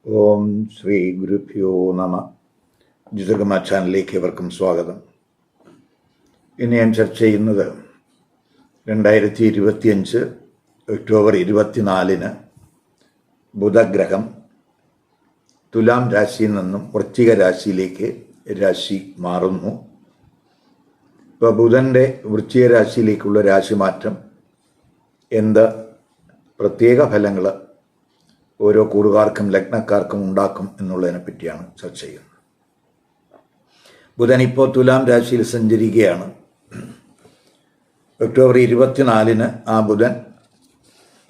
ഓം ശ്രീ ഗുരുഭ്യോ നമ. ജ്യോതിർഗമ ചാനലിലേക്ക് ഏവർക്കും സ്വാഗതം. ഇന്ന് ഞാൻ ചർച്ച ചെയ്യുന്നത് 2025 ഒക്ടോബർ 24 ബുധഗ്രഹം തുലാം രാശിയിൽ നിന്നും വൃശ്ചിക രാശിയിലേക്ക് രാശി മാറുന്നു. ഇപ്പോൾ ബുധൻ്റെ വൃശ്ചിക രാശിയിലേക്കുള്ള രാശിമാറ്റം എന്ത് പ്രത്യേക ഫലങ്ങൾ ഓരോ കൂറുകാർക്കും ലഗ്നക്കാർക്കും ഉണ്ടാക്കും എന്നുള്ളതിനെ പറ്റിയാണ് ചർച്ച ചെയ്യുന്നത്. ബുധൻ ഇപ്പോൾ തുലാം രാശിയിൽ സഞ്ചരിക്കുകയാണ്. ഒക്ടോബർ 24 ആ ബുധൻ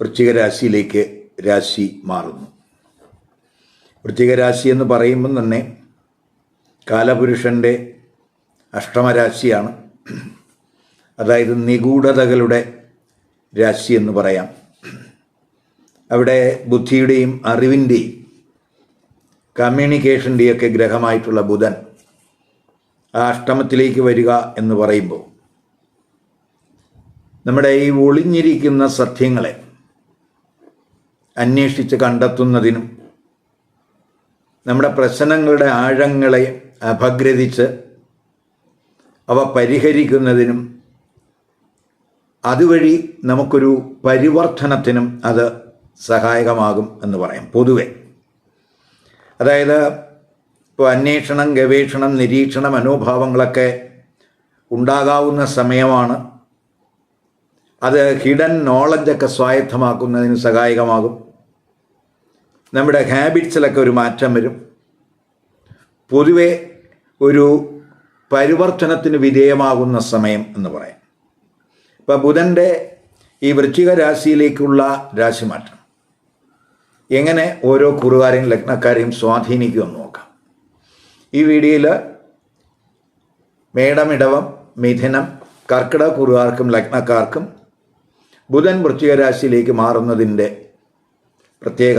വൃശ്ചിക രാശിയിലേക്ക് രാശി മാറുന്നു. വൃശ്ചിക രാശി എന്ന് പറയുമ്പം തന്നെ കാലപുരുഷൻ്റെ അഷ്ടമരാശിയാണ്. അതായത് നിഗൂഢതകളുടെ രാശി എന്ന് പറയാം. അവിടെ ബുദ്ധിയുടെയും അറിവിൻ്റെയും കമ്മ്യൂണിക്കേഷൻ്റെയൊക്കെ ഗ്രഹമായിട്ടുള്ള ബുധൻ ആ അഷ്ടമത്തിലേക്ക് വരിക എന്ന് പറയുമ്പോൾ നമ്മുടെ ഈ ഒളിഞ്ഞിരിക്കുന്ന സത്യങ്ങളെ അന്വേഷിച്ച് കണ്ടെത്തുന്നതിനും നമ്മുടെ പ്രശ്നങ്ങളുടെ ആഴങ്ങളെ അപഗ്രഥിച്ച് അവ പരിഹരിക്കുന്നതിനും അതുവഴി നമുക്കൊരു പരിവർത്തനത്തിനും അത് സഹായകമാകും എന്ന് പറയാം പൊതുവെ. അതായത് ഇപ്പോൾ അന്വേഷണം, ഗവേഷണം, നിരീക്ഷണ മനോഭാവങ്ങളൊക്കെ ഉണ്ടാകാവുന്ന സമയമാണ്. അത് ഹിഡൻ നോളജൊക്കെ സ്വായത്തമാക്കുന്നതിന് സഹായകമാകും. നമ്മുടെ ഹാബിറ്റ്സിലൊക്കെ ഒരു മാറ്റം വരും. പൊതുവെ ഒരു പരിവർത്തനത്തിന് വിധേയമാകുന്ന സമയം എന്ന് പറയാം. ഇപ്പോൾ ബുധൻ്റെ ഈ വൃശ്ചിക രാശിയിലേക്കുള്ള രാശിമാറ്റം എങ്ങനെ ഓരോ കുറുകാരെയും ലഗ്നക്കാരെയും സ്വാധീനിക്കുമെന്ന് നോക്കാം. ഈ വീഡിയോയിൽ മേടം, ഇടവം, മിഥുനം, കർക്കിടക കുറുകാർക്കും ലഗ്നക്കാർക്കും ബുധൻ വൃശ്ചിക രാശിയിലേക്ക് മാറുന്നതിൻ്റെ പ്രത്യേക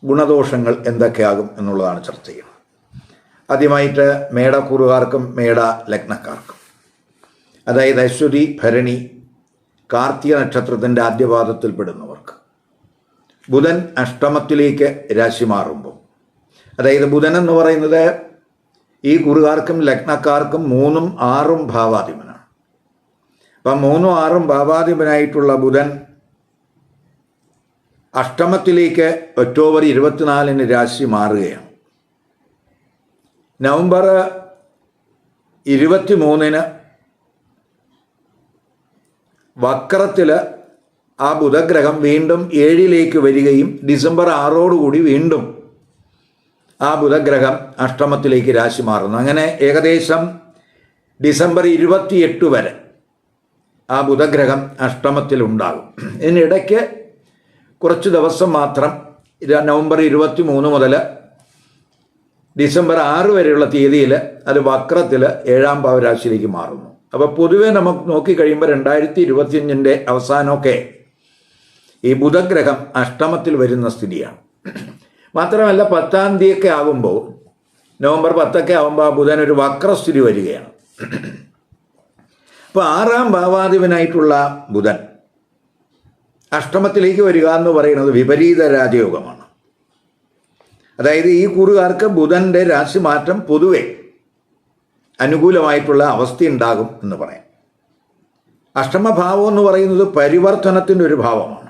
ഗുണദോഷങ്ങൾ എന്തൊക്കെയാകും എന്നുള്ളതാണ് ചർച്ച ചെയ്യുന്നത്. ആദ്യമായിട്ട് മേടക്കുറുകാർക്കും മേട ലഗ്നക്കാർക്കും, അതായത് അശ്വതി, ഭരണി, കാർത്തിക നക്ഷത്രത്തിൻ്റെ ആദ്യപാദത്തിൽപ്പെടുന്നവർക്ക് ബുധൻ അഷ്ടമത്തിലേക്ക് രാശി മാറുമ്പോൾ, അതായത് ബുധൻ എന്ന് പറയുന്നത് ഈ കുറുകാർക്കും ലഗ്നക്കാർക്കും 3ഉം 6ഉം ഭാവാധിപനാണ്. അപ്പം 3ഉം 6ഉം ഭാവാധിപനായിട്ടുള്ള ബുധൻ അഷ്ടമത്തിലേക്ക് ഒക്ടോബർ 24 രാശി മാറുകയാണ്. നവംബർ 23 വക്രത്തിൽ ആ ബുധഗ്രഹം വീണ്ടും 7ലേക്ക് വരികയും ഡിസംബർ 6 വീണ്ടും ആ ബുധഗ്രഹം അഷ്ടമത്തിലേക്ക് രാശി മാറുന്നു. അങ്ങനെ ഏകദേശം ഡിസംബർ 28 വരെ ആ ബുധഗ്രഹം അഷ്ടമത്തിലുണ്ടാകും. ഇതിനിടയ്ക്ക് കുറച്ച് ദിവസം മാത്രം നവംബർ 23 മുതൽ ഡിസംബർ 6 വരെയുള്ള തീയതിയിൽ അത് വക്രത്തിൽ 7ാം ഭാവരാശിയിലേക്ക് മാറുന്നു. അപ്പോൾ പൊതുവെ നമുക്ക് നോക്കിക്കഴിയുമ്പോൾ 2025 അവസാനമൊക്കെ ഈ ബുധഗ്രഹം അഷ്ടമത്തിൽ വരുന്ന സ്ഥിതിയാണ്. മാത്രമല്ല 10ാം തീയതിയൊക്കെ ആകുമ്പോൾ, നവംബർ 10 ആകുമ്പോൾ ആ ബുധൻ ഒരു വക്രസ്ഥിതി വരികയാണ്. അപ്പോൾ 6ാം ഭാവാധിപനായിട്ടുള്ള ബുധൻ അഷ്ടമത്തിലേക്ക് വരിക എന്ന് പറയുന്നത് വിപരീത രാജയോഗമാണ്. അതായത് ഈ കൂറുകാർക്ക് ബുധൻ്റെ രാശിമാറ്റം പൊതുവെ അനുകൂലമായിട്ടുള്ള അവസ്ഥയുണ്ടാകും എന്ന് പറയാം. അഷ്ടമഭാവം എന്ന് പറയുന്നത് പരിവർത്തനത്തിൻ്റെ ഒരു ഭാവമാണ്.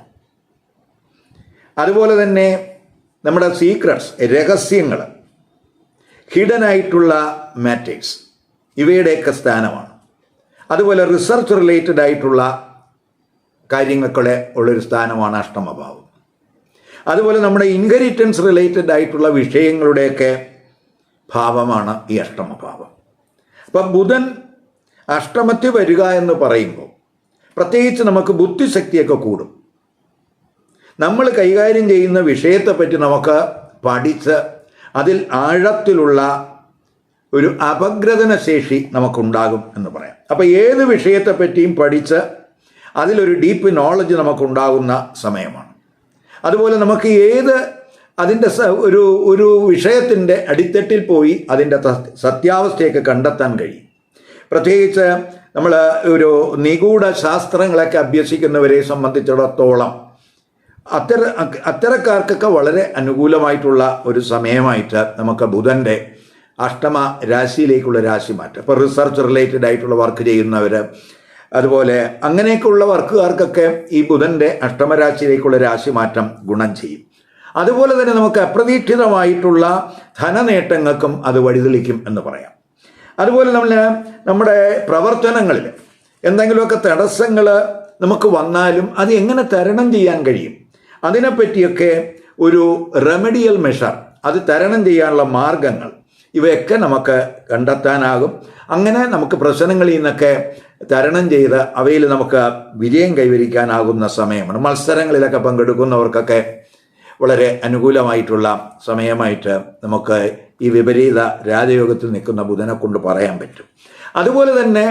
അതുപോലെ തന്നെ നമ്മുടെ സീക്രട്സ്, രഹസ്യങ്ങൾ, ഹിഡനായിട്ടുള്ള മാറ്റേഴ്സ്, ഇവയുടെയൊക്കെ സ്ഥാനമാണ്. അതുപോലെ റിസർച്ച് റിലേറ്റഡ് ആയിട്ടുള്ള കാര്യങ്ങൾക്കുള്ള ഉള്ളൊരു സ്ഥാനമാണ് അഷ്ടമഭാവം. അതുപോലെ നമ്മുടെ ഇൻഹെറിറ്റൻസ് റിലേറ്റഡ് ആയിട്ടുള്ള വിഷയങ്ങളുടെയൊക്കെ ഭാവമാണ് ഈ അഷ്ടമഭാവം. അപ്പം ബുധൻ അഷ്ടമത്തിൽ വരിക എന്ന് പറയുമ്പോൾ പ്രത്യേകിച്ച് നമുക്ക് ബുദ്ധിശക്തിയൊക്കെ കൂടും. നമ്മൾ കൈകാര്യം ചെയ്യുന്ന വിഷയത്തെപ്പറ്റി നമുക്ക് പഠിച്ച് അതിൽ ആഴത്തിലുള്ള ഒരു അപഗ്രഥന ശേഷി നമുക്കുണ്ടാകും എന്ന് പറയാം. അപ്പോൾ ഏത് വിഷയത്തെപ്പറ്റിയും പഠിച്ച് അതിലൊരു ഡീപ്പ് നോളജ് നമുക്കുണ്ടാകുന്ന സമയമാണ്. അതുപോലെ നമുക്ക് അതിൻ്റെ ഒരു വിഷയത്തിൻ്റെ അടിത്തട്ടിൽ പോയി അതിൻ്റെ സത്യാവസ്ഥയൊക്കെ കണ്ടെത്താൻ കഴിയും. പ്രത്യേകിച്ച് നമ്മൾ ഒരു നിഗൂഢ ശാസ്ത്രങ്ങളൊക്കെ അഭ്യസിക്കുന്നവരെ സംബന്ധിച്ചിടത്തോളം അത്തരക്കാർക്കൊക്കെ വളരെ അനുകൂലമായിട്ടുള്ള ഒരു സമയമായിട്ട് നമുക്ക് ബുധൻ്റെ അഷ്ടമ രാശിയിലേക്കുള്ള രാശി മാറ്റം. ഇപ്പോൾ റിസർച്ച് റിലേറ്റഡ് ആയിട്ടുള്ള വർക്ക് ചെയ്യുന്നവർ, അതുപോലെ അങ്ങനെയൊക്കെയുള്ള വർക്കുകാർക്കൊക്കെ ഈ ബുധൻ്റെ അഷ്ടമരാശിയിലേക്കുള്ള രാശി മാറ്റം ഗുണം ചെയ്യും. അതുപോലെ തന്നെ നമുക്ക് അപ്രതീക്ഷിതമായിട്ടുള്ള ധനനേട്ടങ്ങൾക്കും അത് വഴിതെളിക്കും എന്ന് പറയാം. അതുപോലെ നമ്മുടെ പ്രവർത്തനങ്ങളിൽ എന്തെങ്കിലുമൊക്കെ തടസ്സങ്ങൾ നമുക്ക് വന്നാലും അത് എങ്ങനെ തരണം ചെയ്യാൻ കഴിയും, അതിനെപ്പറ്റിയൊക്കെ ഒരു റെമഡിയൽ മെഷർ, അത് തരണം ചെയ്യാനുള്ള മാർഗങ്ങൾ, ഇവയൊക്കെ നമുക്ക് കണ്ടെത്താനാകും. അങ്ങനെ നമുക്ക് പ്രശ്നങ്ങളിൽ നിന്നൊക്കെ തരണം ചെയ്ത് അവയിൽ നമുക്ക് വിജയം കൈവരിക്കാനാകുന്ന സമയമാണ്. മത്സരങ്ങളിലൊക്കെ പങ്കെടുക്കുന്നവർക്കൊക്കെ വളരെ അനുകൂലമായിട്ടുള്ള സമയമായിട്ട് നമുക്ക് ഈ വിപരീത രാജയോഗത്തിൽ നിൽക്കുന്ന ബുധനെ കൊണ്ട് പറയാൻ പറ്റും. അതുപോലെ തന്നെ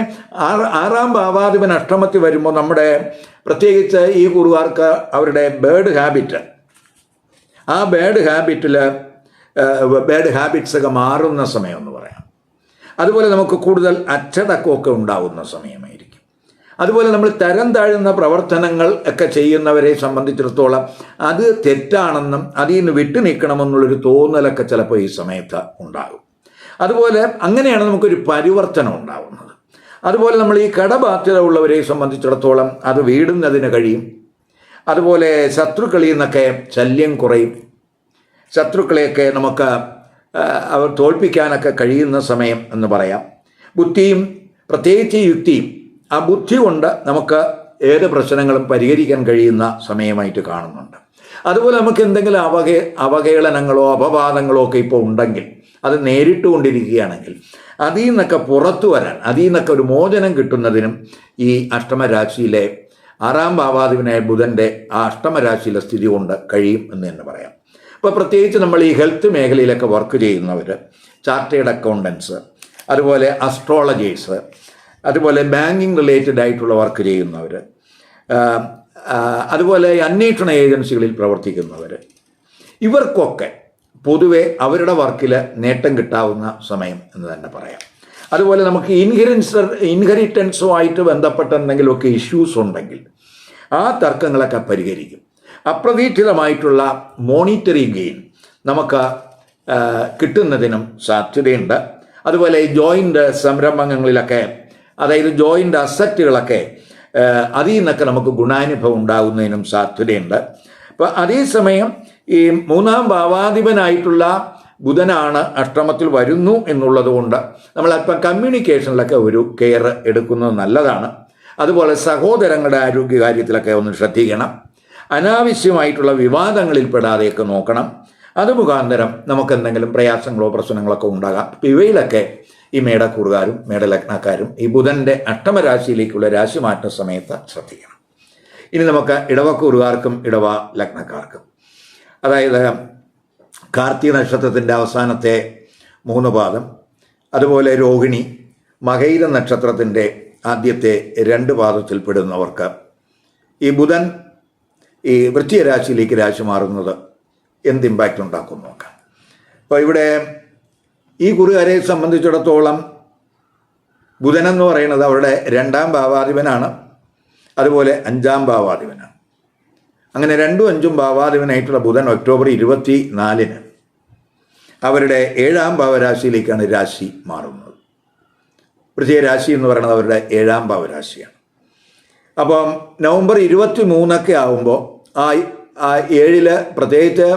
ആറാം ഭാവാധിപൻ അഷ്ടമത്തിൽ വരുമ്പോൾ നമ്മുടെ പ്രത്യേകിച്ച് ഈ കുറുകാർക്ക് അവരുടെ ബാഡ് ഹാബിറ്റ്സ് ഒക്കെ മാറുന്ന സമയം എന്ന് പറയാം. അതുപോലെ നമുക്ക് കൂടുതൽ അച്ചടക്കമൊക്കെ ഉണ്ടാവുന്ന സമയമായിരിക്കും. അതുപോലെ നമ്മൾ തരം താഴുന്ന പ്രവർത്തനങ്ങൾ ഒക്കെ ചെയ്യുന്നവരെ സംബന്ധിച്ചിടത്തോളം അത് തെറ്റാണെന്നും അതിൽ നിന്ന് വിട്ടു നിൽക്കണമെന്നുള്ളൊരു തോന്നലൊക്കെ ചിലപ്പോൾ ഈ സമയത്ത് ഉണ്ടാകും. അതുപോലെ അങ്ങനെയാണ് നമുക്കൊരു പരിവർത്തനം ഉണ്ടാകുന്നത്. അതുപോലെ നമ്മൾ ഈ കടബാധ്യത ഉള്ളവരെ സംബന്ധിച്ചിടത്തോളം അത് വീടുന്നതിന് കഴിയും. അതുപോലെ ശത്രുക്കളിൽ നിന്നൊക്കെ ശല്യം കുറയും. ശത്രുക്കളെയൊക്കെ നമുക്ക് അവർ തോൽപ്പിക്കാനൊക്കെ കഴിയുന്ന സമയം എന്ന് പറയാം. ബുദ്ധിയും പ്രത്യേകിച്ച് യുക്തിയും, ആ ബുദ്ധി കൊണ്ട് നമുക്ക് ഏത് പ്രശ്നങ്ങളും പരിഹരിക്കാൻ കഴിയുന്ന സമയമായിട്ട് കാണുന്നുണ്ട്. അതുപോലെ നമുക്ക് എന്തെങ്കിലും അവഹേളനങ്ങളോ അപവാദങ്ങളോ ഒക്കെ ഇപ്പോൾ ഉണ്ടെങ്കിൽ അത് നേരിട്ടുകൊണ്ടിരിക്കുകയാണെങ്കിൽ അതിൽ നിന്നൊക്കെ പുറത്തു വരാൻ, അതിൽ നിന്നൊക്കെ ഒരു മോചനം കിട്ടുന്നതിനും ഈ അഷ്ടമരാശിയിലെ ആറാം ഭാവാധിപനായ ബുധൻ്റെ ആ അഷ്ടമരാശിയിലെ സ്ഥിതി കൊണ്ട് കഴിയും എന്ന് തന്നെ പറയാം. ഇപ്പോൾ പ്രത്യേകിച്ച് നമ്മൾ ഈ ഹെൽത്ത് മേഖലയിലൊക്കെ വർക്ക് ചെയ്യുന്നവർ, ചാർട്ടേഡ് അക്കൗണ്ടൻസ്, അതുപോലെ അസ്ട്രോളജേഴ്സ്, അതുപോലെ ബാങ്കിങ് റിലേറ്റഡ് ആയിട്ടുള്ള വർക്ക് ചെയ്യുന്നവർ, അതുപോലെ അന്വേഷണ ഏജൻസികളിൽ പ്രവർത്തിക്കുന്നവർ, ഇവർക്കൊക്കെ പൊതുവെ അവരുടെ വർക്കിൽ നേട്ടം കിട്ടാവുന്ന സമയം എന്ന് തന്നെ പറയാം. അതുപോലെ നമുക്ക് ഇൻഹെറിറ്റൻസുമായിട്ട് ബന്ധപ്പെട്ട എന്തെങ്കിലുമൊക്കെ ഇഷ്യൂസ് ഉണ്ടെങ്കിൽ ആ തർക്കങ്ങളൊക്കെ പരിഹരിക്കും. അപ്രതീക്ഷിതമായിട്ടുള്ള മോണിറ്ററി ഗെയിൻ നമുക്ക് കിട്ടുന്നതിനും സാധ്യതയുണ്ട്. അതുപോലെ ജോയിൻ്റ് സംരംഭങ്ങളിലൊക്കെ, അതായത് ജോയിൻ്റ് അസറ്റുകളൊക്കെ അതിൽ നിന്നൊക്കെ നമുക്ക് ഗുണാനുഭവം ഉണ്ടാകുന്നതിനും സാധ്യതയുണ്ട്. അപ്പോൾ അതേസമയം ഈ മൂന്നാം ഭാവാധിപനായിട്ടുള്ള ബുധനാണ് അഷ്ടമത്തിൽ വരുന്നു എന്നുള്ളത് കൊണ്ട് നമ്മളല്പം കമ്മ്യൂണിക്കേഷനിലൊക്കെ ഒരു കെയർ എടുക്കുന്നത് നല്ലതാണ്. അതുപോലെ സഹോദരങ്ങളുടെ ആരോഗ്യകാര്യത്തിലൊക്കെ ഒന്ന് ശ്രദ്ധിക്കണം. അനാവശ്യമായിട്ടുള്ള വിവാദങ്ങളിൽ പെടാതെയൊക്കെ നോക്കണം. അത് മുഖാന്തരം നമുക്ക് എന്തെങ്കിലും പ്രയാസങ്ങളോ പ്രശ്നങ്ങളൊക്കെ ഉണ്ടാകാം. ഇവയിലൊക്കെ ഈ മേടക്കൂറുകാരും മേടലഗ്നക്കാരും ഈ ബുധൻ്റെ അഷ്ടമരാശിയിലേക്കുള്ള രാശിമാറ്റ സമയത്ത് ശ്രദ്ധിക്കണം. ഇനി നമുക്ക് ഇടവക്കൂറുകാർക്കും ഇടവ ലഗ്നക്കാർക്കും, അതായത് കാർത്തിക നക്ഷത്രത്തിൻ്റെ അവസാനത്തെ 3 പാദം, അതുപോലെ രോഹിണി, മകയിര നക്ഷത്രത്തിൻ്റെ ആദ്യത്തെ 2 പാദത്തിൽപ്പെടുന്നവർക്ക് ഈ ബുധൻ ഈ വൃശ്ചിക രാശിയിലേക്ക് രാശി മാറുന്നത് എന്ത് ഇമ്പാക്റ്റ് ഉണ്ടാക്കും നോക്കാം. അപ്പോൾ ഇവിടെ ഈ കുറുകാരെ സംബന്ധിച്ചിടത്തോളം ബുധനെന്ന് പറയുന്നത് അവരുടെ 2ാം ഭാവാധിപനാണ്, അതുപോലെ 5ാം ഭാവാധിപനാണ്. അങ്ങനെ 2ഉം 5ഉം ഭാവാധിപനായിട്ടുള്ള ബുധൻ ഒക്ടോബർ 24-ന് അവരുടെ 7ാം ഭാവരാശിയിലേക്കാണ് രാശി മാറുന്നത്. വൃശ്ചിക രാശി എന്ന് പറയുന്നത് അവരുടെ 7ാം ഭാവരാശിയാണ്. അപ്പം നവംബർ 23 ആകുമ്പോൾ ആ 7 പ്രത്യേകിച്ച്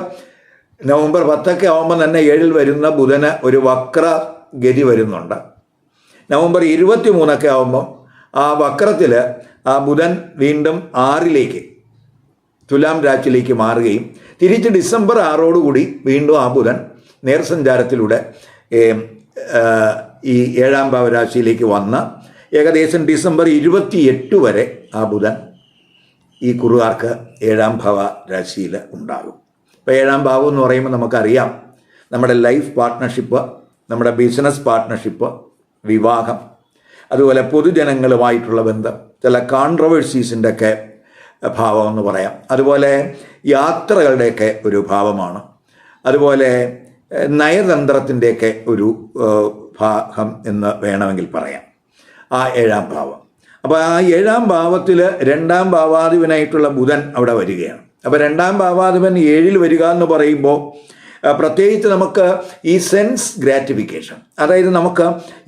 നവംബർ 10 ആകുമ്പോൾ തന്നെ 7 വരുന്ന ബുധന് ഒരു വക്ര ഗതി വരുന്നുണ്ട്. നവംബർ 23 ആകുമ്പോൾ ആ വക്രത്തിൽ ആ ബുധൻ വീണ്ടും 6 തുലാം രാശിയിലേക്ക് മാറുകയും തിരിച്ച് ഡിസംബർ 6 വീണ്ടും ആ ബുധൻ നേർസഞ്ചാരത്തിലൂടെ ഈ 7ാം ഭാവരാശിയിലേക്ക് വന്ന് ഏകദേശം ഡിസംബർ 28 വരെ ആ ബുധൻ ഈ കുറുകാർക്ക് 7ാം ഭാവരാശിയിൽ ഉണ്ടാകും. ഇപ്പോൾ 7ാം ഭാവം എന്ന് പറയുമ്പോൾ നമുക്കറിയാം നമ്മുടെ ലൈഫ് പാർട്ട്ണർഷിപ്പ്, നമ്മുടെ ബിസിനസ് പാർട്ട്ണർഷിപ്പ്, വിവാഹം, അതുപോലെ പൊതുജനങ്ങളുമായിട്ടുള്ള ബന്ധം, ചില കോൺട്രവേഴ്സീസിൻ്റെ ഒക്കെ ഭാവം എന്ന് പറയാം. അതുപോലെ യാത്രകളുടെയൊക്കെ ഒരു ഭാവമാണ്. അതുപോലെ നയതന്ത്രത്തിൻ്റെയൊക്കെ ഒരു ഭാഗം എന്ന് വേണമെങ്കിൽ പറയാം ആ 7ാം ഭാവം. അപ്പോൾ ആ 7ാം ഭാവത്തിൽ 2ാം ഭാവാധിപനായിട്ടുള്ള ബുധൻ അവിടെ വരികയാണ്. അപ്പോൾ 2-ാം ഭാവാധിപൻ 7-ൽ വരിക എന്ന് പറയുമ്പോൾ പ്രത്യേകിച്ച് നമുക്ക് ഈ സെൻസ് ഗ്രാറ്റിഫിക്കേഷൻ, അതായത് നമുക്ക്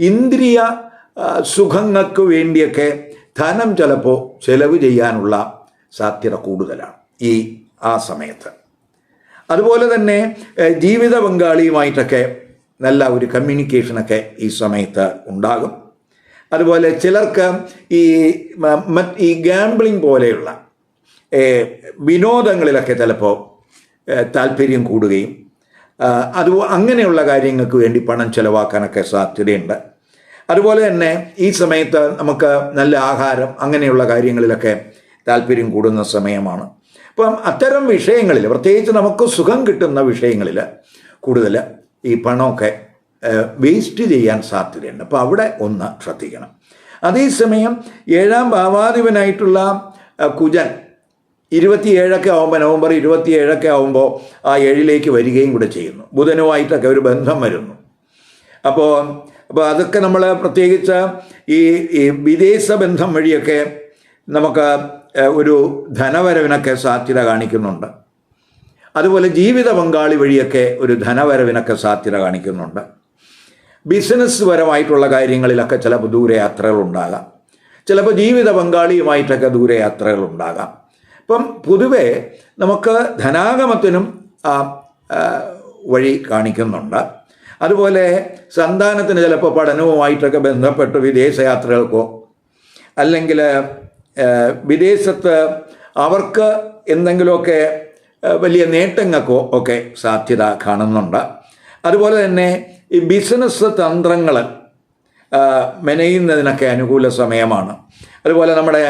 ഇന്ദ്രിയ സുഖങ്ങൾക്ക് വേണ്ടിയൊക്കെ ധനം ചിലപ്പോൾ ചെലവ് ചെയ്യാനുള്ള സാധ്യത കൂടുതലാണ് ആ സമയത്ത്. അതുപോലെ തന്നെ ജീവിത പങ്കാളിയുമായിട്ടൊക്കെ നല്ല ഒരു കമ്മ്യൂണിക്കേഷനൊക്കെ ഈ സമയത്ത് ഉണ്ടാകും. അതുപോലെ ചിലർക്ക് ഈ ഗാംബ്ലിംഗ് പോലെയുള്ള വിനോദങ്ങളിലൊക്കെ ചിലപ്പോൾ താല്പര്യം കൂടുകയും അങ്ങനെയുള്ള കാര്യങ്ങൾക്ക് വേണ്ടി പണം ചിലവാക്കാനൊക്കെ സാധ്യതയുണ്ട്. അതുപോലെ തന്നെ ഈ സമയത്ത് നമുക്ക് നല്ല ആഹാരം അങ്ങനെയുള്ള കാര്യങ്ങളിലൊക്കെ താല്പര്യം കൂടുന്ന സമയമാണ്. അപ്പം അത്തരം വിഷയങ്ങളിൽ, പ്രത്യേകിച്ച് നമുക്ക് സുഖം കിട്ടുന്ന വിഷയങ്ങളിൽ കൂടുതൽ ഈ പണമൊക്കെ വേസ്റ്റ് ചെയ്യാൻ സാധ്യതയുണ്ട്. അപ്പോൾ അവിടെ ഒന്ന് ശ്രദ്ധിക്കണം. അതേസമയം 7-ാം ഭാവാധിപനായിട്ടുള്ള കുജൻ 27 ആകുമ്പോൾ, നവംബർ 27 ആകുമ്പോൾ ആ 7-ലേക്ക് വരികയും കൂടെ ചെയ്യുന്നു. ബുധനുമായിട്ടൊക്കെ ഒരു ബന്ധം വരുന്നു. അപ്പോൾ അതൊക്കെ നമ്മൾ പ്രത്യേകിച്ച് ഈ വിദേശ ബന്ധം വഴിയൊക്കെ നമുക്ക് ഒരു ധനവരവിനൊക്കെ സാധ്യത കാണിക്കുന്നുണ്ട്. അതുപോലെ ജീവിത പങ്കാളി വഴിയൊക്കെ ഒരു ധനവരവിനൊക്കെ സാധ്യത കാണിക്കുന്നുണ്ട്. ബിസിനസ് പരമായിട്ടുള്ള കാര്യങ്ങളിലൊക്കെ ചിലപ്പോൾ ദൂരയാത്രകൾ ഉണ്ടാകാം. ചിലപ്പോൾ ജീവിത പങ്കാളിയുമായിട്ടൊക്കെ ദൂരയാത്രകൾ ഉണ്ടാകാം. അപ്പം പൊതുവെ നമുക്ക് ധനാഗമത്തിനും വഴി കാണിക്കുന്നുണ്ട്. അതുപോലെ സന്താനത്തിന് ചിലപ്പോൾ പഠനവുമായിട്ടൊക്കെ ബന്ധപ്പെട്ട് വിദേശയാത്രകൾക്കോ അല്ലെങ്കിൽ വിദേശത്ത് അവർക്ക് എന്തെങ്കിലുമൊക്കെ വലിയ നേട്ടങ്ങൾക്കോ ഒക്കെ സാധ്യത കാണുന്നുണ്ട്. അതുപോലെ തന്നെ ഈ ബിസിനസ് തന്ത്രങ്ങൾ മെനയുന്നതിനൊക്കെ അനുകൂല സമയമാണ്. അതുപോലെ നമ്മുടെ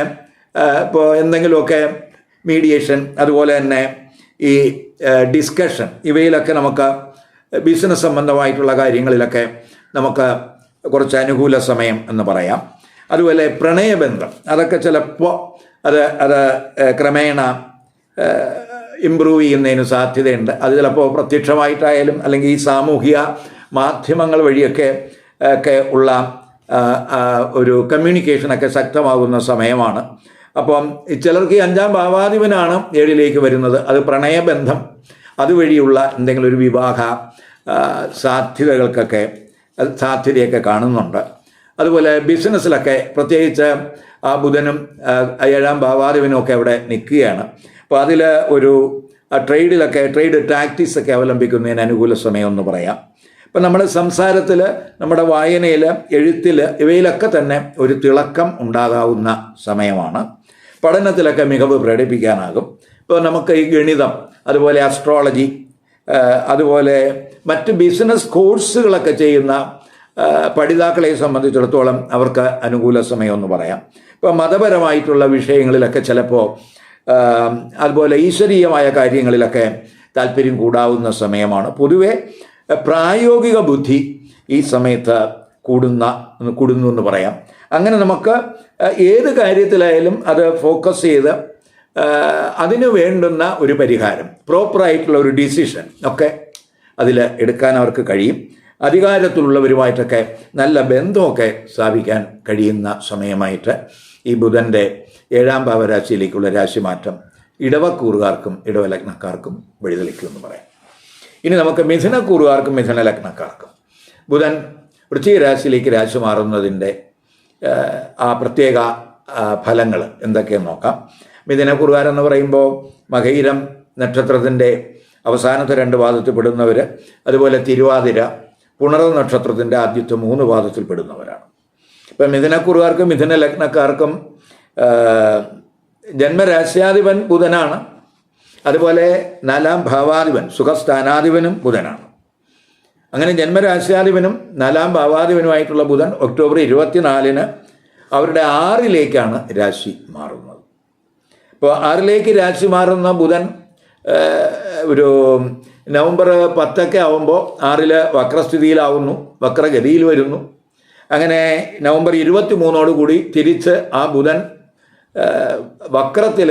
ഇപ്പോൾ എന്തെങ്കിലുമൊക്കെ മീഡിയേഷൻ, അതുപോലെ തന്നെ ഈ ഡിസ്കഷൻ, ഇവയിലൊക്കെ നമുക്ക് ബിസിനസ് സംബന്ധമായിട്ടുള്ള കാര്യങ്ങളിലൊക്കെ നമുക്ക് കുറച്ച് അനുകൂല സമയം എന്ന് പറയാം. അതുപോലെ പ്രണയബന്ധം, അതൊക്കെ ചിലപ്പോൾ അത് ക്രമേണ ഇമ്പ്രൂവ് ചെയ്യുന്നതിന് സാധ്യതയുണ്ട്. അത് ചിലപ്പോൾ പ്രത്യക്ഷമായിട്ടായാലും അല്ലെങ്കിൽ ഈ സാമൂഹിക മാധ്യമങ്ങൾ വഴിയൊക്കെ ഉള്ള ഒരു കമ്മ്യൂണിക്കേഷനൊക്കെ ശക്തമാകുന്ന സമയമാണ്. അപ്പം ചിലർക്ക് ഈ 5-ാം ഭാവാധിപനാണ് 7-ലേക്ക് വരുന്നത്. അത് പ്രണയബന്ധം അതുവഴിയുള്ള എന്തെങ്കിലും ഒരു വിവാഹ സാധ്യതയൊക്കെ കാണുന്നുണ്ട്. അതുപോലെ ബിസിനസ്സിലൊക്കെ പ്രത്യേകിച്ച് ആ ബുധനും 7-ാം ഭാവാധിപനും ഒക്കെ അവിടെ നിൽക്കുകയാണ്. അപ്പോൾ അതിൽ ഒരു ട്രേഡ് ടാക്ടിക്സ് ഒക്കെ അവലംബിക്കുന്നതിന് അനുകൂല സമയം എന്ന് പറയാം. ഇപ്പം നമ്മുടെ സംസാരത്തിൽ, നമ്മുടെ വായനയിൽ, എഴുത്തിൽ, ഇവയിലൊക്കെ തന്നെ ഒരു തിളക്കം ഉണ്ടാകാവുന്ന സമയമാണ്. പഠനത്തിലൊക്കെ മികവ് പ്രകടിപ്പിക്കാനാകും. ഇപ്പോൾ നമുക്ക് ഈ ഗണിതം, അതുപോലെ അസ്ട്രോളജി, അതുപോലെ മറ്റ് ബിസിനസ് കോഴ്സുകളൊക്കെ ചെയ്യുന്ന പഠിതാക്കളെ സംബന്ധിച്ചിടത്തോളം അവർക്ക് അനുകൂല സമയമെന്ന് പറയാം. ഇപ്പോൾ മതപരമായിട്ടുള്ള വിഷയങ്ങളിലൊക്കെ ചിലപ്പോൾ, അതുപോലെ ഈശ്വരീയമായ കാര്യങ്ങളിലൊക്കെ താല്പര്യം കൂടാവുന്ന സമയമാണ്. പൊതുവെ പ്രായോഗിക ബുദ്ധി ഈ സമയത്ത് കൂടുന്നു എന്ന് പറയാം. അങ്ങനെ നമുക്ക് ഏത് കാര്യത്തിലായാലും അത് ഫോക്കസ് ചെയ്ത് അതിന് വേണ്ടുന്ന ഒരു പരിഹാരം, പ്രോപ്പറായിട്ടുള്ള ഒരു ഡിസിഷൻ ഒക്കെ അതിൽ എടുക്കാൻ അവർക്ക് കഴിയും. അധികാരത്തിലുള്ളവരുമായിട്ടൊക്കെ നല്ല ബന്ധമൊക്കെ സ്ഥാപിക്കാൻ കഴിയുന്ന സമയമായിട്ട് ഈ ബുധൻ്റെ 7-ാം ഭാവരാശിയിലേക്കുള്ള രാശിമാറ്റം ഇടവക്കൂറുകാർക്കും ഇടവലഗ്നക്കാർക്കും വഴിതെളിക്കുമെന്ന് പറയാം. ഇനി നമുക്ക് മിഥുനക്കൂറുകാർക്കും മിഥുന ലഗ്നക്കാർക്കും ബുധൻ വൃശ്ചിക രാശിയിലേക്ക് രാശി മാറുന്നതിൻ്റെ ആ പ്രത്യേക ഫലങ്ങൾ എന്തൊക്കെയെന്ന് നോക്കാം. മിഥുനക്കൂറുകാരെന്ന് പറയുമ്പോൾ മകയിരം നക്ഷത്രത്തിൻ്റെ അവസാനത്തെ 2 പാദത്തിൽ പെടുന്നവർ, അതുപോലെ തിരുവാതിര, പുണർന്ന നക്ഷത്രത്തിൻ്റെ ആദ്യത്തെ 3 പാദത്തിൽ പെടുന്നവരാണ്. ഇപ്പം മിഥുനക്കൂറുകാർക്കും മിഥുന ലഗ്നക്കാർക്കും ജന്മരാശ്യാധിപൻ ബുധനാണ്. അതുപോലെ 4-ാം ഭാവാധിപൻ സുഖസ്ഥാനാധിപനും ബുധനാണ്. അങ്ങനെ ജന്മരാശ്യാധിപനും 4-ാം ഭാവാധിപനുമായിട്ടുള്ള ബുധൻ ഒക്ടോബർ 24-ന് അവരുടെ 6-ലേക്കാണ് രാശി മാറുന്നത്. ഇപ്പോൾ 6-ലേക്ക് രാശി മാറുന്ന ബുധൻ ഒരു നവംബർ 10 ആവുമ്പോൾ 6-ൽ വക്രസ്ഥിതിയിലാവുന്നു, വക്രഗതിയിൽ വരുന്നു. അങ്ങനെ നവംബർ 23 തിരിച്ച് ആ ബുധൻ വക്രത്തിൽ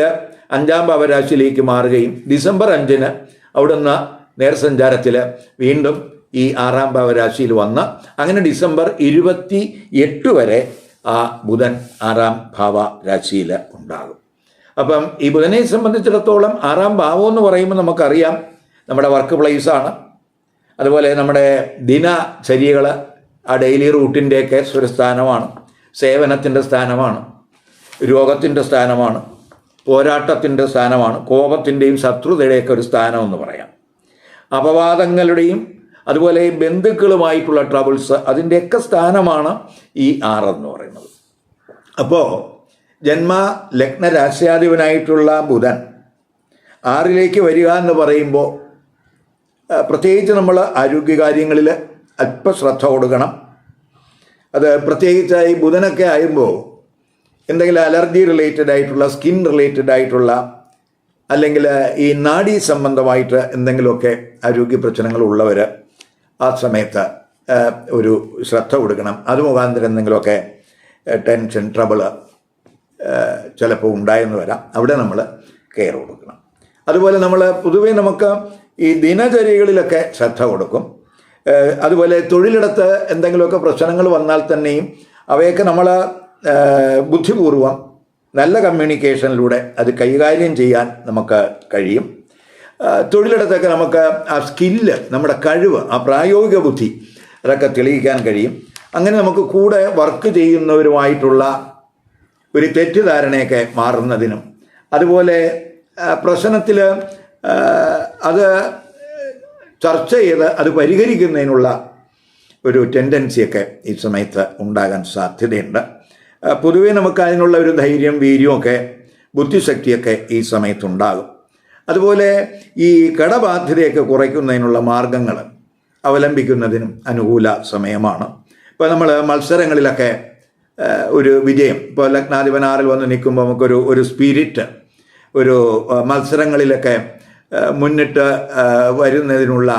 5-ാം ഭാവരാശിയിലേക്ക് മാറുകയും ഡിസംബർ 5-ന് അവിടുന്ന് നേർസഞ്ചാരത്തിൽ വീണ്ടും ഈ 6-ാം ഭാവരാശിയിൽ വന്ന് അങ്ങനെ ഡിസംബർ 28 വരെ ആ ബുധൻ 6-ാം ഭാവരാശിയിൽ ഉണ്ടാകും. അപ്പം ഈ ബുധനെ സംബന്ധിച്ചിടത്തോളം 6ാം ഭാവം എന്ന് പറയുമ്പോൾ നമുക്കറിയാം നമ്മുടെ വർക്ക് പ്ലേസാണ്. അതുപോലെ നമ്മുടെ ദിനചര്യകൾ, ആ ഡെയിലി റൂട്ടിൻ്റെയൊക്കെ ഒരു സ്ഥാനമാണ്, സേവനത്തിൻ്റെ സ്ഥാനമാണ്, രോഗത്തിൻ്റെ സ്ഥാനമാണ്, പോരാട്ടത്തിൻ്റെ സ്ഥാനമാണ്, കോപത്തിൻ്റെയും ശത്രുതയുടെയൊക്കെ ഒരു സ്ഥാനമെന്ന് പറയാം. അപവാദങ്ങളുടെയും അതുപോലെ ഈ ബന്ധുക്കളുമായിട്ടുള്ള ട്രബിൾസ്, അതിൻ്റെയൊക്കെ സ്ഥാനമാണ് ഈ 6 എന്ന് പറയുന്നത്. അപ്പോൾ ജന്മ ലഗ്ന രാശ്യാധിപനായിട്ടുള്ള ബുധൻ 6ലേക്ക് വരിക എന്ന് പറയുമ്പോൾ പ്രത്യേകിച്ച് നമ്മൾ ആരോഗ്യകാര്യങ്ങളിൽ അല്പം ശ്രദ്ധ കൊടുക്കണം. അത് പ്രത്യേകിച്ചായി ബുധനൊക്കെ ആയുമ്പോൾ എന്തെങ്കിലും അലർജി റിലേറ്റഡ് ആയിട്ടുള്ള, സ്കിൻ റിലേറ്റഡ് ആയിട്ടുള്ള, അല്ലെങ്കിൽ ഈ നാഡീ സംബന്ധമായിട്ട് എന്തെങ്കിലുമൊക്കെ ആരോഗ്യ പ്രശ്നങ്ങൾ ഉള്ളവർ ആ സമയത്ത് ഒരു ശ്രദ്ധ കൊടുക്കണം. അത് മുഖാന്തരം എന്തെങ്കിലുമൊക്കെ ടെൻഷൻ, ട്രബിള് ചിലപ്പോൾ ഉണ്ടായെന്ന് വരാം. അവിടെ നമ്മൾ കെയർ കൊടുക്കണം. അതുപോലെ നമ്മൾ പൊതുവേ നമുക്ക് ഈ ദിനചര്യകളിലൊക്കെ ശ്രദ്ധ കൊടുക്കും. അതുപോലെ തൊഴിലിടത്ത് എന്തെങ്കിലുമൊക്കെ പ്രശ്നങ്ങൾ വന്നാൽ തന്നെയും അവയൊക്കെ നമ്മൾ ബുദ്ധിപൂർവം നല്ല കമ്മ്യൂണിക്കേഷനിലൂടെ അത് കൈകാര്യം ചെയ്യാൻ നമുക്ക് കഴിയും. തൊഴിലിടത്തൊക്കെ നമുക്ക് ആ സ്കില്ല്, നമ്മുടെ കഴിവ്, ആ പ്രായോഗിക ബുദ്ധി അതൊക്കെ തെളിയിക്കാൻ കഴിയും. അങ്ങനെ നമുക്ക് കൂടെ വർക്ക് ചെയ്യുന്നവരുമായിട്ടുള്ള ഒരു തെറ്റിദ്ധാരണയൊക്കെ മാറുന്നതിനും, അതുപോലെ പ്രശ്നത്തിൽ അത് ചർച്ച ചെയ്ത് അത് പരിഹരിക്കുന്നതിനുള്ള ഒരു ടെൻഡൻസിയൊക്കെ ഈ സമയത്ത് ഉണ്ടാകാൻ സാധ്യതയുണ്ട്. പൊതുവേ നമുക്ക് അതിനുള്ള ഒരു ധൈര്യം, വീര്യമൊക്കെ, ബുദ്ധിശക്തിയൊക്കെ ഈ സമയത്തുണ്ടാകും. അതുപോലെ ഈ കടബാധ്യതയൊക്കെ കുറയ്ക്കുന്നതിനുള്ള മാർഗങ്ങൾ അവലംബിക്കുന്നതിനും അനുകൂല സമയമാണ്. ഇപ്പോൾ നമ്മൾ മത്സരങ്ങളിലൊക്കെ ഒരു വിജയം, ഇപ്പോൾ ലഗ്നാധിപൻ 6ൽ വന്ന് നിൽക്കുമ്പോൾ നമുക്കൊരു സ്പിരിറ്റ്, ഒരു മത്സരങ്ങളിലൊക്കെ മുന്നിട്ട് വരുന്നതിനുള്ള,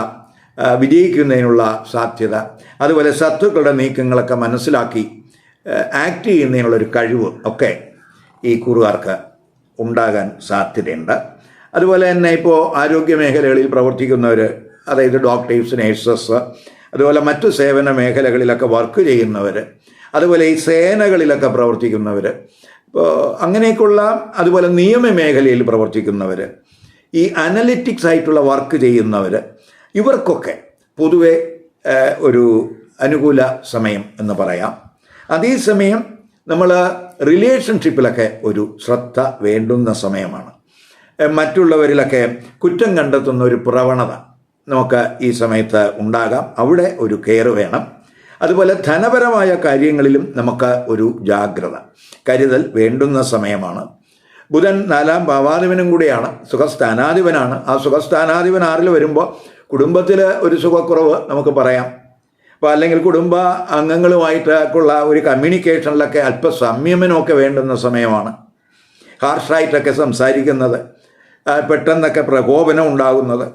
വിജയിക്കുന്നതിനുള്ള സാധ്യത, അതുപോലെ ശത്രുക്കളുടെ നീക്കങ്ങളൊക്കെ മനസ്സിലാക്കി ആക്ട് ചെയ്യുന്നതിനുള്ളൊരു കഴിവ് ഒക്കെ ഈ കൂറുകാർക്ക് ഉണ്ടാകാൻ സാധ്യതയുണ്ട്. അതുപോലെ തന്നെ ഇപ്പോൾ ആരോഗ്യ മേഖലകളിൽ പ്രവർത്തിക്കുന്നവർ, അതായത് ഡോക്ടേഴ്സ്, നേഴ്സസ്, അതുപോലെ മറ്റു സേവന മേഖലകളിലൊക്കെ വർക്ക് ചെയ്യുന്നവർ, അതുപോലെ ഈ സേനകളിലൊക്കെ പ്രവർത്തിക്കുന്നവർ, ഇപ്പോൾ അങ്ങനെയൊക്കെയുള്ള, അതുപോലെ നിയമ മേഖലയിൽ പ്രവർത്തിക്കുന്നവർ, ഈ അനലിറ്റിക്സ് ആയിട്ടുള്ള വർക്ക് ചെയ്യുന്നവർ, ഇവർക്കൊക്കെ പൊതുവെ ഒരു അനുകൂല സമയം എന്ന് പറയാം. അതേസമയം നമ്മൾ റിലേഷൻഷിപ്പിലൊക്കെ ഒരു ശ്രദ്ധ വേണ്ടുന്ന സമയമാണ്. മറ്റുള്ളവരിലൊക്കെ കുറ്റം കണ്ടെത്തുന്ന ഒരു പ്രവണത നമുക്ക് ഈ സമയത്ത് ഉണ്ടാകാം. അവിടെ ഒരു കെയർ വേണം. അതുപോലെ ധനപരമായ കാര്യങ്ങളിലും നമുക്ക് ഒരു ജാഗ്രത, കരുതൽ വേണ്ടുന്ന സമയമാണ്. ബുധൻ 4ാം ഭാവാധിപനും കൂടിയാണ്, സുഖസ്ഥാനാധിപനാണ്. ആ സുഖസ്ഥാനാധിപൻ 6ൽ വരുമ്പോൾ കുടുംബത്തിൽ ഒരു സുഖക്കുറവ് നമുക്ക് പറയാം. അപ്പോൾ അല്ലെങ്കിൽ കുടുംബ അംഗങ്ങളുമായിട്ടുള്ള ഒരു കമ്മ്യൂണിക്കേഷനിലൊക്കെ അല്പ സംയമനമൊക്കെ വേണ്ടുന്ന സമയമാണ്. ഹാർഷായിട്ടൊക്കെ സംസാരിക്കുന്നത്, പെട്ടെന്നൊക്കെ പ്രകോപനം ഉണ്ടാകുന്നത്,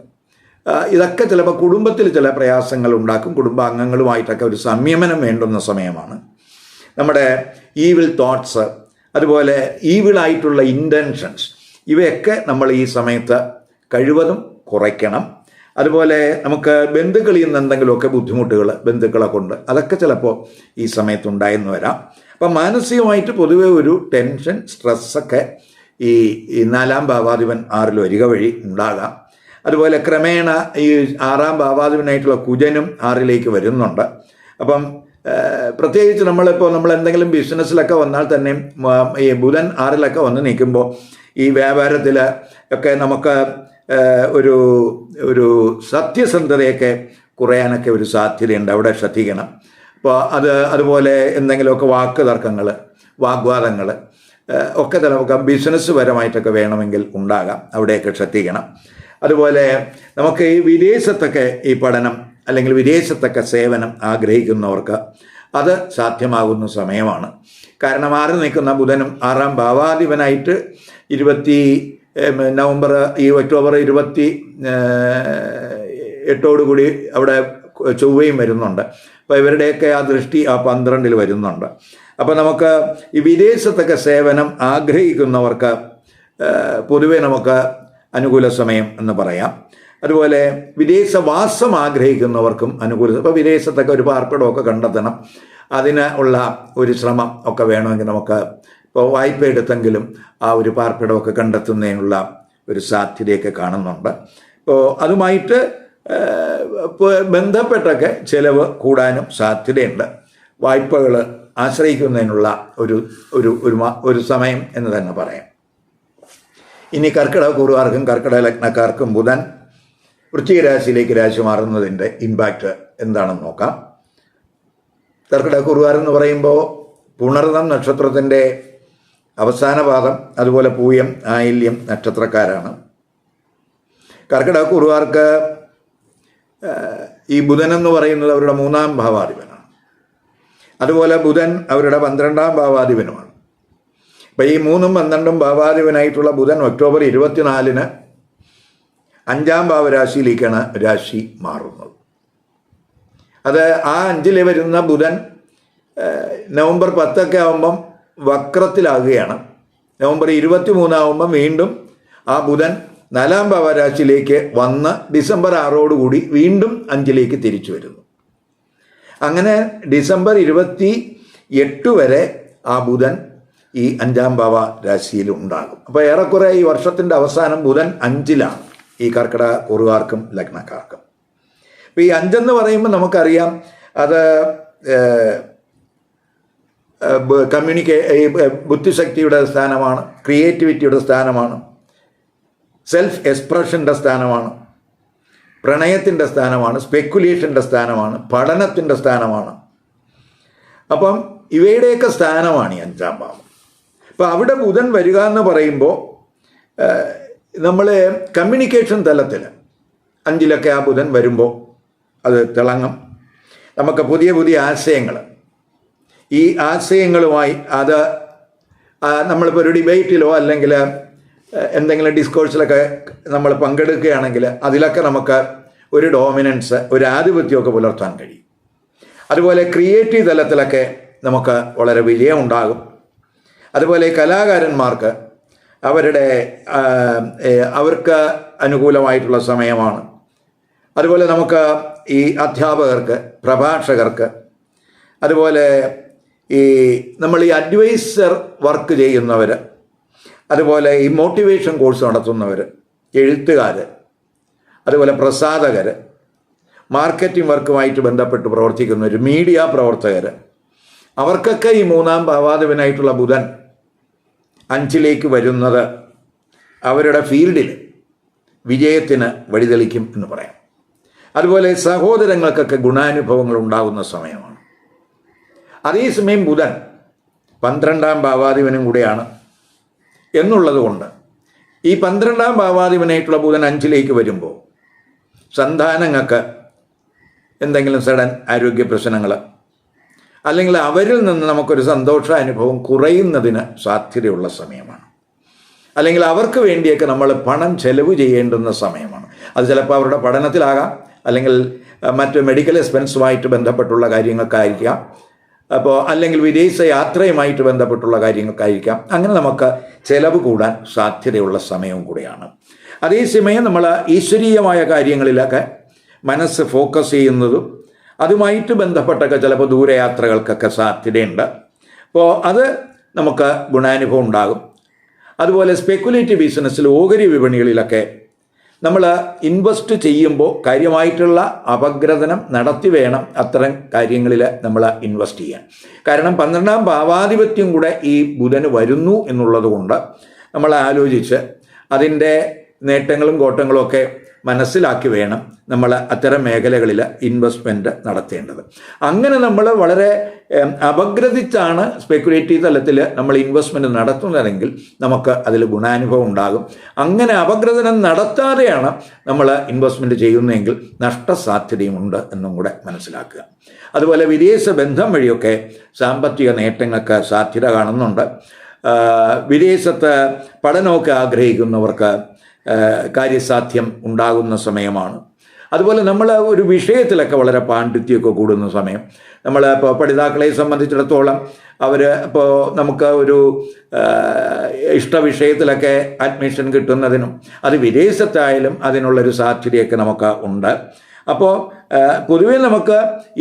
ഇതൊക്കെ ചിലപ്പോൾ കുടുംബത്തിൽ ചില പ്രയാസങ്ങൾ ഉണ്ടാക്കും. കുടുംബാംഗങ്ങളുമായിട്ടൊക്കെ ഒരു സംയമനം വേണ്ടുന്ന സമയമാണ്. നമ്മുടെ ഈവിൾ തോട്ട്സ്, അതുപോലെ ഈവിളായിട്ടുള്ള ഇൻറ്റൻഷൻസ്, ഇവയൊക്കെ നമ്മൾ ഈ സമയത്ത് കഴിവതും കുറയ്ക്കണം. അതുപോലെ നമുക്ക് ബന്ധുക്കളിൽ നിന്ന് എന്തെങ്കിലുമൊക്കെ ബുദ്ധിമുട്ടുകൾ ബന്ധുക്കളെ കൊണ്ട്, അതൊക്കെ ചിലപ്പോൾ ഈ സമയത്തുണ്ടായെന്ന് വരാം. അപ്പം മാനസികമായിട്ട് പൊതുവെ ഒരു ടെൻഷൻ, സ്ട്രെസ്സൊക്കെ ഈ 4ാം ഭാവാധിപൻ 6ൽ വരിക വഴി ഉണ്ടാകാം. അതുപോലെ ക്രമേണ ഈ 6ാം ഭാവാധിപനായിട്ടുള്ള കുജനും 6ലേക്ക് വരുന്നുണ്ട്. അപ്പം പ്രത്യേകിച്ച് നമ്മൾ എന്തെങ്കിലും ബിസിനസ്സിലൊക്കെ വന്നാൽ തന്നെ ഈ ബുധൻ 6ലൊക്കെ വന്ന് നിൽക്കുമ്പോൾ ഈ വ്യാപാരത്തിൽ ഒക്കെ നമുക്ക് ഒരു സത്യസന്ധതയൊക്കെ കുറയാനൊക്കെ ഒരു സാധ്യതയുണ്ട്. അവിടെ ശ്രദ്ധിക്കണം. അപ്പോൾ അതുപോലെ എന്തെങ്കിലുമൊക്കെ വാക്ക് തർക്കങ്ങൾ, വാഗ്വാദങ്ങൾ ഒക്കെ നമുക്ക് ബിസിനസ് പരമായിട്ടൊക്കെ വേണമെങ്കിൽ ഉണ്ടാകാം. അവിടെയൊക്കെ ശ്രദ്ധിക്കണം. അതുപോലെ നമുക്ക് ഈ വിദേശത്തൊക്കെ ഈ പഠനം അല്ലെങ്കിൽ വിദേശത്തൊക്കെ സേവനം ആഗ്രഹിക്കുന്നവർക്ക് അത് സാധ്യമാകുന്ന സമയമാണ്. കാരണം 6 നിൽക്കുന്ന ബുധനും 6ാം ഭാവാധിപനായിട്ട് ഒക്ടോബർ 28 അവിടെ ചൊവ്വയും വരുന്നുണ്ട്. അപ്പോൾ ഇവരുടെയൊക്കെ ആ ദൃഷ്ടി ആ 12ൽ വരുന്നുണ്ട്. അപ്പോൾ നമുക്ക് ഈ വിദേശത്തൊക്കെ സേവനം ആഗ്രഹിക്കുന്നവർക്ക് പൊതുവെ നമുക്ക് അനുകൂല സമയം എന്ന് പറയാം. അതുപോലെ വിദേശവാസം ആഗ്രഹിക്കുന്നവർക്കും അനുകൂല. അപ്പോൾ വിദേശത്തൊക്കെ ഒരു പാർപ്പിടമൊക്കെ കണ്ടെത്തണം. അതിന് ഉള്ള ഒരു ശ്രമം ഒക്കെ വേണമെങ്കിൽ നമുക്ക് ഇപ്പോൾ വായ്പ എടുത്തെങ്കിലും ആ ഒരു പാർപ്പിടമൊക്കെ കണ്ടെത്തുന്നതിനുള്ള ഒരു സാധ്യതയൊക്കെ കാണുന്നുണ്ട്. അപ്പോൾ അതുമായിട്ട് ബന്ധപ്പെട്ടൊക്കെ ചിലവ് കൂടാനും സാധ്യതയുണ്ട്. വായ്പകൾ ആശ്രയിക്കുന്നതിനുള്ള ഒരു സമയം എന്ന് തന്നെ പറയാം. ഇനി കർക്കിടക കൂറുകാർക്കും കർക്കിടക ലഗ്നക്കാർക്കും ബുധൻ വൃശ്ചിക രാശിയിലേക്ക് രാശി മാറുന്നതിൻ്റെ ഇമ്പാക്റ്റ് എന്താണെന്ന് നോക്കാം. കർക്കിടക കൂറുകാരെന്ന് പറയുമ്പോൾ പുണർതം നക്ഷത്രത്തിൻ്റെ അവസാന പാദം, അതുപോലെ പൂയം ആയില്യം നക്ഷത്രക്കാരാണ്. കർക്കിടക കൂറുകാർക്ക് ഈ ബുധൻ എന്ന് പറയുന്നത് അവരുടെ 3-ാം ഭാവാധിപനാണ്. അതുപോലെ ബുധൻ അവരുടെ 12-ാം ഭാവാധിപനുമാണ്. അപ്പം ഈ 3ഉം 12ഉം ഭാവാധിപനായിട്ടുള്ള ബുധൻ ഒക്ടോബർ 24-ന് 5-ാം ഭാവരാശിയിലേക്കാണ് രാശി മാറുന്നത്. അത് ആ 5-ൽ വരുന്ന ബുധൻ നവംബർ 10 ആകുമ്പം വക്രത്തിലാകുകയാണ്. നവംബർ 23 വീണ്ടും ആ ബുധൻ 4-ാം ഭാവരാശിയിലേക്ക് വന്ന് ഡിസംബർ 6 വീണ്ടും 5-ലേക്ക് തിരിച്ചു വരുന്നു. അങ്ങനെ ഡിസംബർ 28 വരെ ആ ബുധൻ ഈ 5-ാം ഭാവ രാശിയിൽ ഉണ്ടാകും. അപ്പോൾ ഏറെക്കുറെ ഈ വർഷത്തിൻ്റെ അവസാനം ബുധൻ 5-ലാണ് ഈ കർക്കിടക കൂറുകാർക്കും ലഗ്നക്കാർക്കും. അപ്പോൾ ഈ 5 പറയുമ്പോൾ നമുക്കറിയാം അത് ബുദ്ധിശക്തിയുടെ സ്ഥാനമാണ്, ക്രിയേറ്റിവിറ്റിയുടെ സ്ഥാനമാണ്, സെൽഫ് എക്സ്പ്രഷൻ്റെ സ്ഥാനമാണ്, പ്രണയത്തിൻ്റെ സ്ഥാനമാണ്, സ്പെക്കുലേഷൻ്റെ സ്ഥാനമാണ്, പഠനത്തിൻ്റെ സ്ഥാനമാണ്. അപ്പം ഇവയുടെയൊക്കെ സ്ഥാനമാണ് ഈ 5-ാം ഭാവം. അപ്പോൾ അവിടെ ബുധൻ വരിക എന്ന് പറയുമ്പോൾ നമ്മൾ കമ്മ്യൂണിക്കേഷൻ തലത്തിൽ 5-ലൊക്കെ ആ ബുധൻ വരുമ്പോൾ അത് തിളങ്ങും. നമുക്ക് പുതിയ പുതിയ ആശയങ്ങൾ, ഈ ആശയങ്ങളുമായി അത് നമ്മളിപ്പോൾ ഒരു ഡിബേറ്റിലോ അല്ലെങ്കിൽ എന്തെങ്കിലും ഡിസ്കോഴ്സിലൊക്കെ നമ്മൾ പങ്കെടുക്കുകയാണെങ്കിൽ അതിലൊക്കെ നമുക്ക് ഒരു ഡോമിനൻസ്, ഒരു ആധിപത്യമൊക്കെ പുലർത്താൻ കഴിയും. അതുപോലെ ക്രിയേറ്റീവ് തലത്തിലൊക്കെ നമുക്ക് വളരെ വിജയം ഉണ്ടാകും. അതുപോലെ കലാകാരന്മാർക്ക് അവർക്ക് അനുകൂലമായിട്ടുള്ള സമയമാണ്. അതുപോലെ നമുക്ക് ഈ അധ്യാപകർക്ക്, പ്രഭാഷകർക്ക്, അതുപോലെ നമ്മൾ ഈ അഡ്വൈസർ വർക്ക് ചെയ്യുന്നവർ, അതുപോലെ ഈ മോട്ടിവേഷൻ കോഴ്സ് നടത്തുന്നവർ, എഴുത്തുകാർ, അതുപോലെ പ്രസാധകർ, മാർക്കറ്റിംഗ് വർക്കുമായിട്ട് ബന്ധപ്പെട്ട് പ്രവർത്തിക്കുന്നവർ, മീഡിയ പ്രവർത്തകർ, അവർക്കൊക്കെ ഈ 3-ാം ഭാവാധിപനായിട്ടുള്ള ബുധൻ 5-ലേക്ക് വരുന്നത് അവരുടെ ഫീൽഡിൽ വിജയത്തിന് വഴിതെളിക്കും എന്ന് പറയാം. അതുപോലെ സഹോദരങ്ങൾക്കൊക്കെ ഗുണാനുഭവങ്ങൾ ഉണ്ടാകുന്ന സമയമാണ്. അതേസമയം ബുധൻ 12-ാം ഭാവാധിപനും കൂടെയാണ് എന്നുള്ളത് കൊണ്ട് ഈ 12-ാം ഭാവാധിപനായിട്ടുള്ള ബുധൻ 5-ലേക്ക് വരുമ്പോൾ സന്താനങ്ങൾക്ക് എന്തെങ്കിലും സഡൻ ആരോഗ്യ പ്രശ്നങ്ങൾ, അല്ലെങ്കിൽ അവരിൽ നിന്ന് നമുക്കൊരു സന്തോഷാനുഭവം കുറയുന്നതിന് സാധ്യതയുള്ള സമയമാണ്. അല്ലെങ്കിൽ അവർക്ക് വേണ്ടിയൊക്കെ നമ്മൾ പണം ചെലവ് ചെയ്യേണ്ടുന്ന സമയമാണ്. അത് ചിലപ്പോൾ അവരുടെ പഠനത്തിലാകാം, അല്ലെങ്കിൽ മറ്റ് മെഡിക്കൽ എക്സ്പെൻസുമായിട്ട് ബന്ധപ്പെട്ടുള്ള കാര്യങ്ങൾക്കായിരിക്കാം, അപ്പോൾ അല്ലെങ്കിൽ വിദേശ യാത്രയുമായിട്ട് ബന്ധപ്പെട്ടുള്ള കാര്യങ്ങൾക്കായിരിക്കാം. അങ്ങനെ നമുക്ക് ചിലവ് കൂടാൻ സാധ്യതയുള്ള സമയവും കൂടിയാണ്. അതേസമയം നമ്മൾ ഈശ്വരീയമായ കാര്യങ്ങളിലൊക്കെ മനസ്സ് ഫോക്കസ് ചെയ്യുന്നതും അതുമായിട്ട് ബന്ധപ്പെട്ടൊക്കെ ചിലപ്പോൾ ദൂരയാത്രകൾക്കൊക്കെ സാധ്യതയുണ്ട്. അപ്പോൾ അത് നമുക്ക് ഗുണാനുഭവം ഉണ്ടാകും. അതുപോലെ സ്പെക്കുലേറ്റീവ് ബിസിനസ്സിൽ, ഓഹരി വിപണികളിലൊക്കെ നമ്മൾ ഇൻവെസ്റ്റ് ചെയ്യുമ്പോൾ കാര്യമായിട്ടുള്ള അപഗ്രഥനം നടത്തി വേണം അത്തരം കാര്യങ്ങളിൽ നമ്മൾ ഇൻവെസ്റ്റ് ചെയ്യാൻ. കാരണം 12-ാം ഭാവാധിപത്യം കൂടെ ഈ ബുധന് വരുന്നു എന്നുള്ളത് കൊണ്ട് നമ്മൾ ആലോചിച്ച് അതിൻ്റെ നേട്ടങ്ങളും കോട്ടങ്ങളും ഒക്കെ മനസ്സിലാക്കി വേണം നമ്മൾ അത്തരം മേഖലകളിൽ ഇൻവെസ്റ്റ്മെൻറ്റ് നടത്തേണ്ടത്. അങ്ങനെ നമ്മൾ വളരെ അപഗ്രഥിച്ചാണ് സ്പെക്കുലേറ്റീവ് തലത്തിൽ നമ്മൾ ഇൻവെസ്റ്റ്മെൻറ്റ് നടത്തുന്നതെങ്കിൽ നമുക്ക് അതിൽ ഗുണാനുഭവം ഉണ്ടാകും. അങ്ങനെ അപഗ്രഥനം നടത്താതെയാണ് നമ്മൾ ഇൻവെസ്റ്റ്മെൻറ്റ് ചെയ്യുന്നതെങ്കിൽ നഷ്ടസാധ്യതയുമുണ്ട് എന്നും കൂടെ മനസ്സിലാക്കുക. അതുപോലെ വിദേശ ബന്ധം വഴിയൊക്കെ സാമ്പത്തിക നേട്ടങ്ങൾക്ക് സാധ്യത കാണുന്നുണ്ട്. വിദേശത്ത് പഠനമൊക്കെ ആഗ്രഹിക്കുന്നവർക്ക് കാര്യസാധ്യം ഉണ്ടാകുന്ന സമയമാണ്. അതുപോലെ നമ്മൾ ഒരു വിഷയത്തിലൊക്കെ വളരെ പാണ്ഡിത്യമൊക്കെ കൂടുന്ന സമയം. നമ്മൾ ഇപ്പോൾ പഠിതാക്കളെ സംബന്ധിച്ചിടത്തോളം ഇപ്പോൾ നമുക്ക് ഒരു ഇഷ്ടവിഷയത്തിലൊക്കെ അഡ്മിഷൻ കിട്ടുന്നതിനും അത് വിദേശത്തായാലും അതിനുള്ളൊരു സാധ്യതയൊക്കെ നമുക്ക് ഉണ്ട്. അപ്പോൾ പൊതുവെ നമുക്ക്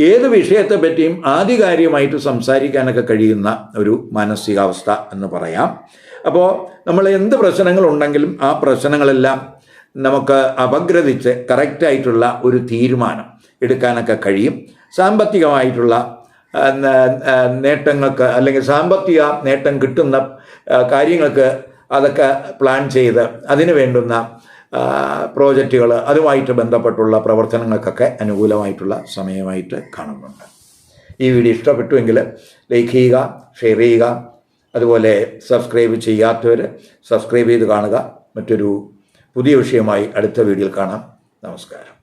ഏത് വിഷയത്തെ പറ്റിയും ആധികാരികമായിട്ട് സംസാരിക്കാനൊക്കെ കഴിയുന്ന ഒരു മാനസികാവസ്ഥ എന്ന് പറയാം. അപ്പോൾ നമ്മൾ എന്ത് പ്രശ്നങ്ങളുണ്ടെങ്കിലും ആ പ്രശ്നങ്ങളെല്ലാം നമുക്ക് അപഗ്രഥിച്ച് കറക്റ്റായിട്ടുള്ള ഒരു തീരുമാനം എടുക്കാനൊക്കെ കഴിയും. സാമ്പത്തികമായിട്ടുള്ള നേട്ടങ്ങൾക്ക് അല്ലെങ്കിൽ സാമ്പത്തിക നേട്ടം കിട്ടുന്ന കാര്യങ്ങൾക്ക് അതൊക്കെ പ്ലാൻ ചെയ്ത് അതിന് വേണ്ടുന്ന പ്രോജക്റ്റുകൾ അതുമായിട്ട് ബന്ധപ്പെട്ടുള്ള പ്രവർത്തനങ്ങൾക്കൊക്കെ അനുകൂലമായിട്ടുള്ള സമയമായിട്ട് കാണുന്നുണ്ട്. ഈ വീഡിയോ ഇഷ്ടപ്പെട്ടുവെങ്കിൽ ലൈക്ക് ചെയ്യുക, ഷെയർ ചെയ്യുക. അതുപോലെ സബ്സ്ക്രൈബ് ചെയ്യാത്തവർ സബ്സ്ക്രൈബ് ചെയ്ത് കാണുക. മറ്റൊരു പുതിയ വിഷയമായി അടുത്ത വീഡിയോയിൽ കാണാം. നമസ്കാരം.